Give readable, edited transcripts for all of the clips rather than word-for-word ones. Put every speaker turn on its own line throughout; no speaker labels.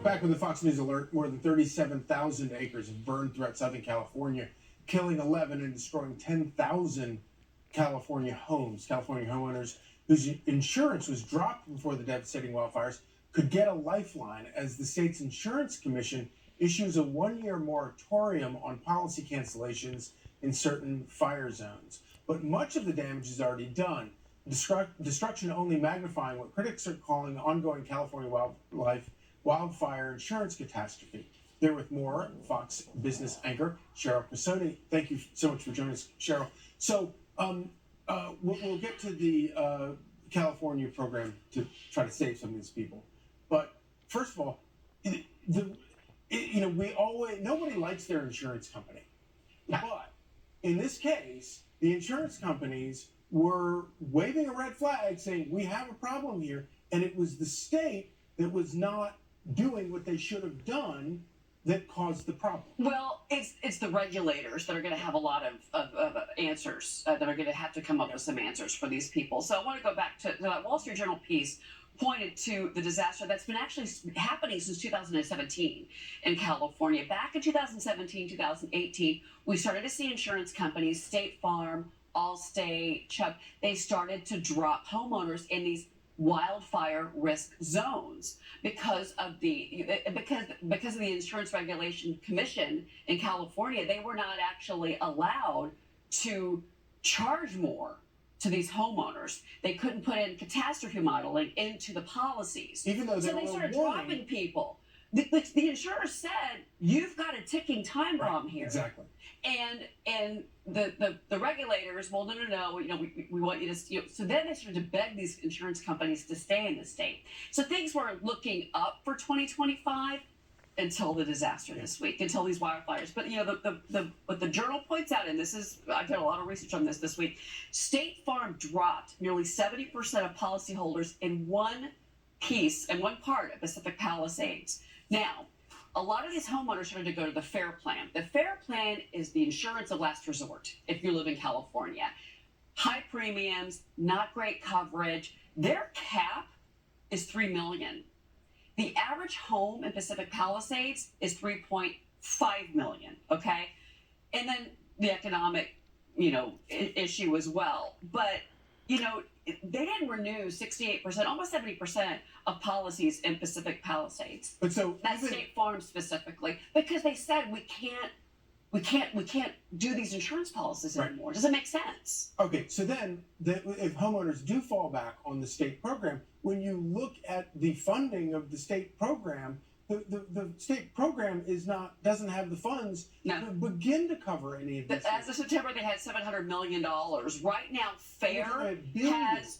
Back with the Fox News alert, more than 37,000 acres have burned throughout Southern California, killing 11 and destroying 10,000 California homes. California homeowners whose insurance was dropped before the devastating wildfires could get a lifeline as the state's insurance commission issues a one-year moratorium on policy cancellations in certain fire zones. But much of the damage is already done. Destruction only magnifying what critics are calling the ongoing California wildfire insurance catastrophe. There with more, Fox business anchor Cheryl Casoni. Thank you so much for joining us, Cheryl. So we'll get to the California program to try to save some of these people. But first of all, nobody likes their insurance company.
No.
But in this case, the insurance companies were waving a red flag saying, we have a problem here. And it was the state that was not doing what they should have done that caused the problem.
Well, it's the regulators that are going to have a lot of answers, that are going to have to come up with some answers for these people. So I want to go back to that Wall Street Journal piece pointed to the disaster that's been actually happening since 2017 in California. Back in 2017, 2018, we started to see insurance companies, State Farm, Allstate, Chubb, they started to drop homeowners in these wildfire risk zones because of the Insurance Regulation Commission in California. They were not actually allowed to charge more to these homeowners. They couldn't put in catastrophe modeling into the policies,
even though
so they started dropping people. The insurer said, you've got a ticking time bomb here.
Exactly.
And the regulators, well, no, we want you to, so then they started to beg these insurance companies to stay in the state. So things were looking up for 2025 until the disaster this week, until these wildfires. But what the journal points out, and I've done a lot of research on this week, State Farm dropped nearly 70% of policyholders in one part of Pacific Palisades. Now, a lot of these homeowners started to go to the FAIR Plan. The FAIR Plan is the insurance of last resort if you live in California. High premiums, not great coverage. Their cap is $3 million. The average home in Pacific Palisades is $3.5 million, okay? And then the economic, issue as well. But, they didn't renew 68%, almost 70% of policies in Pacific Palisades.
But so
that's State Farm specifically, because they said we can't do these insurance policies anymore. Does it make sense?
Okay, so then if homeowners do fall back on the state program, when you look at the funding of the state program, the state program doesn't have the funds to begin to cover any of this.
As of September, they had $700 million. Right now, FAIR has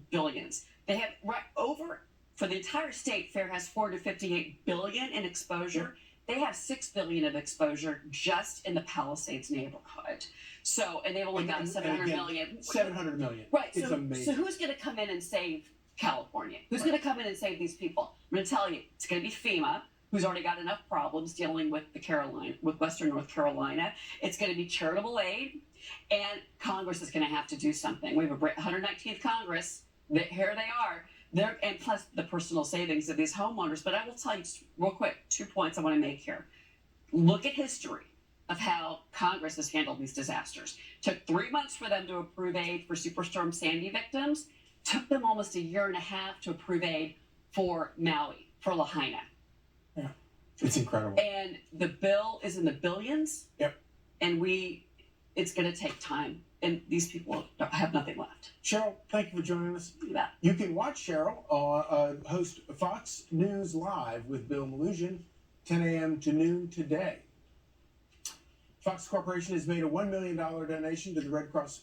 billions. They have for the entire state. FAIR has $458 billion in exposure. They have $6 billion of exposure just in the Palisades neighborhood. So, and they've only gotten $700 million.
$700 million.
Right.
It's amazing.
So who's going to come in and save California? Who's going to come in and save these people? I'm going to tell you, it's going to be FEMA, who's already got enough problems dealing with with Western North Carolina. It's going to be charitable aid, and Congress is going to have to do something. We have a 119th Congress. Here they are. And plus the personal savings of these homeowners. But I will tell you real quick, 2 points I want to make here. Look at history of how Congress has handled these disasters. Took 3 months for them to approve aid for Superstorm Sandy victims. Took them almost a year and a half to approve aid for Maui, for Lahaina.
Yeah, it's incredible.
And the bill is in the billions.
Yep.
And it's going to take time. And these people have nothing left.
Cheryl, thank you for joining us.
You bet.
You can watch Cheryl host Fox News Live with Bill Melugin, 10 a.m. to noon today. Fox Corporation has made a $1 million donation to the Red Cross